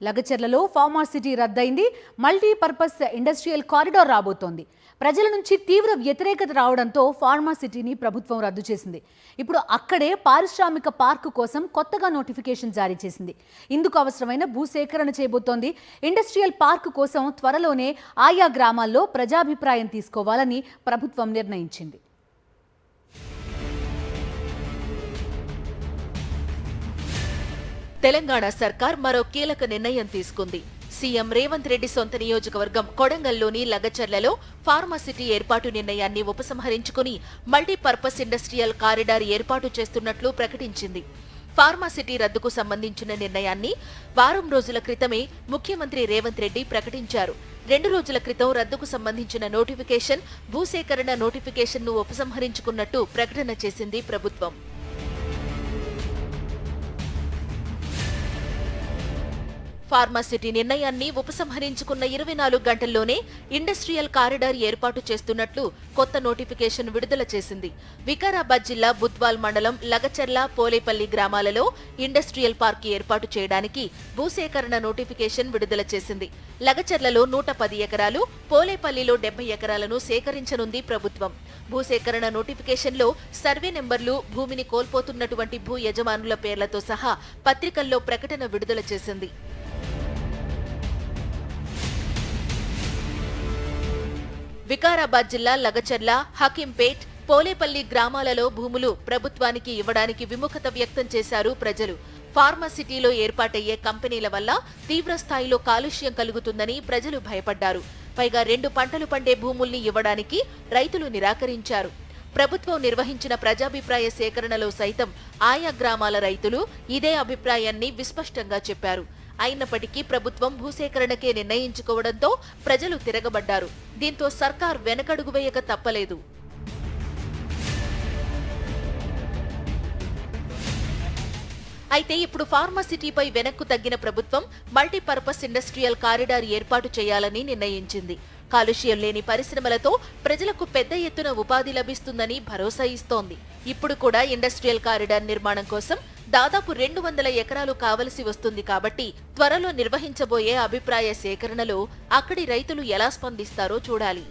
లగచర్లలో pharma city రద్దయింది. Multipurpose industrial corridor రాబోతోంది. ప్రజల నుంచి తీవ్ర వ్యతిరేకత రావడంతో ఫార్మాసిటీని ప్రభుత్వం రద్దు చేసింది. ఇప్పుడు అక్కడే పారిశ్రామిక పార్కు కోసం కొత్తగా నోటిఫికేషన్ జారీ చేసింది. ఇందుకు అవసరమైన భూసేకరణ చేయబోతోంది. ఇండస్ట్రియల్ పార్కు కోసం త్వరలోనే ఆయా గ్రామాల్లో ప్రజాభిప్రాయం తీసుకోవాలని ప్రభుత్వం నిర్ణయించింది. తెలంగాణ సర్కార్ మరో కీలక నిర్ణయం తీసుకుంది. సీఎం రేవంత్ రెడ్డి సొంత నియోజకవర్గం కొడంగల్లోని లగచర్లలో ఫార్మాసిటీ ఏర్పాటు నిర్ణయాన్ని ఉపసంహరించుకుని మల్టీపర్పస్ ఇండస్ట్రియల్ కారిడార్ ఏర్పాటు చేస్తున్నట్లు ప్రకటించింది. ఫార్మాసిటీ రద్దుకు సంబంధించిన నిర్ణయాన్ని వారం రోజుల క్రితమే ముఖ్యమంత్రి రేవంత్ రెడ్డి ప్రకటించారు. 2 రోజుల క్రితం రద్దుకు సంబంధించిన నోటిఫికేషన్, భూసేకరణ నోటిఫికేషన్ను ఉపసంహరించుకున్నట్టు ప్రకటన చేసింది ప్రభుత్వం. ఫార్మాసిటీ నిర్ణయాన్ని ఉపసంహరించుకున్న 24 గంటల్లోనే ఇండస్ట్రియల్ కారిడార్ ఏర్పాటు చేస్తున్నట్లు కొత్త నోటిఫికేషన్ విడుదల చేసింది. వికారాబాద్ జిల్లా బుద్వాల్ మండలం లగచర్ల, పోలేపల్లి గ్రామాలలో ఇండస్ట్రియల్ పార్క్ ఏర్పాటు చేయడానికి భూసేకరణ నోటిఫికేషన్ విడుదల చేసింది. లగచర్లలో 110 ఎకరాలు, పోలేపల్లిలో 70 ఎకరాలను సేకరించనుంది ప్రభుత్వం. భూసేకరణ నోటిఫికేషన్లో సర్వే నెంబర్లు, భూమిని కోల్పోతున్నటువంటి భూ యజమానుల పేర్లతో సహా పత్రికల్లో ప్రకటన విడుదల చేసింది. వికారాబాద్ జిల్లా లగచర్ల, హకీంపేట్, పోలేపల్లి గ్రామాలలో భూములు ప్రభుత్వానికి ఇవ్వడానికి విముఖత వ్యక్తం చేశారు ప్రజలు. ఫార్మాసిటీలో ఏర్పాటయ్యే కంపెనీల వల్ల తీవ్రస్థాయిలో కాలుష్యం కలుగుతుందని ప్రజలు భయపడ్డారు. పైగా 2 పంటలు పండే భూముల్ని ఇవ్వడానికి రైతులు నిరాకరించారు. ప్రభుత్వం నిర్వహించిన ప్రజాభిప్రాయ సేకరణలో సైతం ఆయా గ్రామాల రైతులు ఇదే అభిప్రాయాన్ని విస్పష్టంగా చెప్పారు. అయినప్పటికీ ప్రభుత్వం భూసేకరణకే నిర్ణయించుకోవడంతో ప్రజలు తిరగబడ్డారు. దీంతో సర్కార్ వెనకడుగు వేయక తప్పలేదు. అయితే ఇప్పుడు ఫార్మాసిటీపై వెనక్కు తగ్గిన ప్రభుత్వం మల్టీపర్పస్ ఇండస్ట్రియల్ కారిడార్ ఏర్పాటు చేయాలని నిర్ణయించింది. కాలుష్యం లేని పరిశ్రమలతో ప్రజలకు పెద్ద ఎత్తున ఉపాధి లభిస్తుందని భరోసా ఇస్తోంది. ఇప్పుడు కూడా ఇండస్ట్రియల్ కారిడార్ నిర్మాణం కోసం దాదాపు 200 ఎకరాలు కావలసి వస్తుంది కాబట్టి త్వరలో నిర్వహించబోయే అభిప్రాయ సేకరణలో అక్కడి రైతులు ఎలా స్పందిస్తారో చూడాలి.